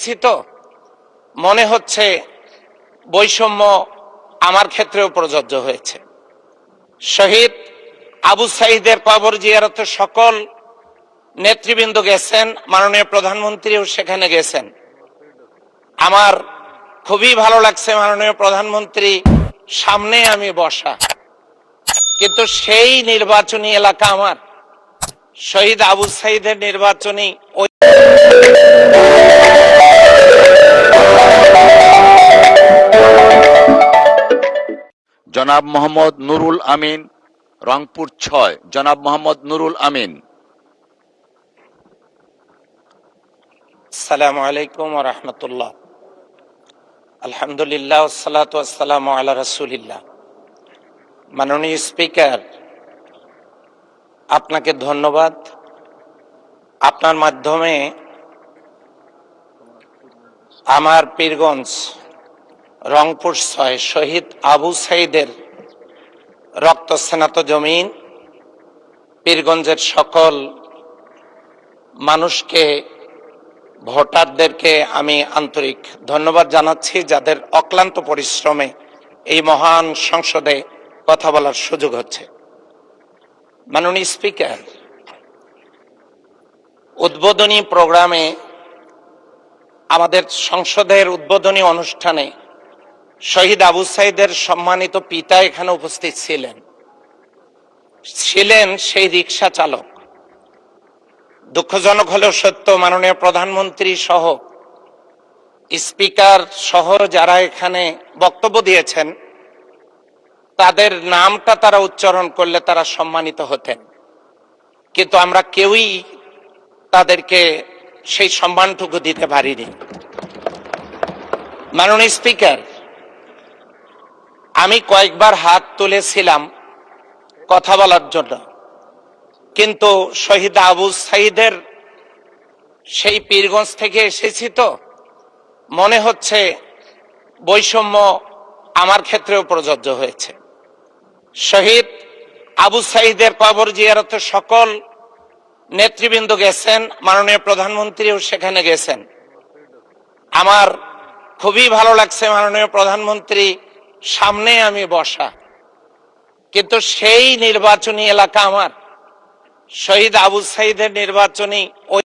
এসেছি তো মনে হচ্ছে বৈষম্য আমার ক্ষেত্রেও প্রযোজ্য হয়েছে। শহীদ আবু সাঈদের কবর জিয়ারতে সকল নেতৃবৃন্দ গেছেন, মাননীয় প্রধানমন্ত্রীও সেখানে গেছেন। আমার খুবই ভালো লাগছে মাননীয় প্রধানমন্ত্রী সামনে আমি বসা, কিন্তু সেই নির্বাচনী এলাকা আমার শহীদ আবু সাঈদের নির্বাচনী জনাব মোহাম্মদ নুরুল আমিন, রংপুর ৬। জনাব মোহাম্মদ নুরুল আমিন। আসসালামু আলাইকুম ওয়া রাহমাতুল্লাহ। আলহামদুলিল্লাহ ওয়াসসালাতু ওয়াসসালামু আলা রাসূলিল্লাহ। মাননীয় স্পিকার, আপনাকে ধন্যবাদ। আপনার মাধ্যমে আমার পীরগঞ্জ রংপুর ৬ শহীদ আবু সাঈদের রক্তস্নাত জমিন, পীরগঞ্জের সকল মানুষকে, ভোটারদেরকে আমি আন্তরিক ধন্যবাদ জানাচ্ছি, যাদের অক্লান্ত পরিশ্রমে এই মহান সংসদে কথা বলার সুযোগ হচ্ছে। মাননীয় স্পিকার, উদ্বোধনী প্রোগ্রামে, আমাদের সংসদের উদ্বোধনী অনুষ্ঠানে শহীদ আবু সাঈদের সম্মানিত পিতা এখানে উপস্থিত ছিলেন সেই রিকশা চালক। দুঃখজনক হলেও সত্য, মাননীয় প্রধানমন্ত্রী সহ স্পিকার সহ যারা এখানে বক্তব্য দিয়েছেন তাদের নামটা তারা উচ্চারণ করলে তারা সম্মানিত হতেন, কিন্তু আমরা কেউই তাদেরকে সেই সম্মানটুকু দিতে পারিনি। মাননীয় স্পিকার, আমি কয়েকবার হাত তুলেছিলাম কথা বলার জন্য, কিন্তু শহীদ আবু সাঈদের সেই পীরগঞ্জ থেকে এসেছি তো মনে হচ্ছে বৈষম্য আমার ক্ষেত্রেও প্রযোজ্য হয়েছে। শহীদ আবু সাঈদের কবর জিয়ারতে সকল নেতৃবৃন্দ গেছেন, মাননীয় প্রধানমন্ত্রীও সেখানে গেছেন। আমার খুবই ভালো লাগছে মাননীয় প্রধানমন্ত্রী সামনে আমি বসা, কিন্তু সেই নির্বাচনী এলাকা আমার শহীদ আবু সাঈদের নির্বাচনী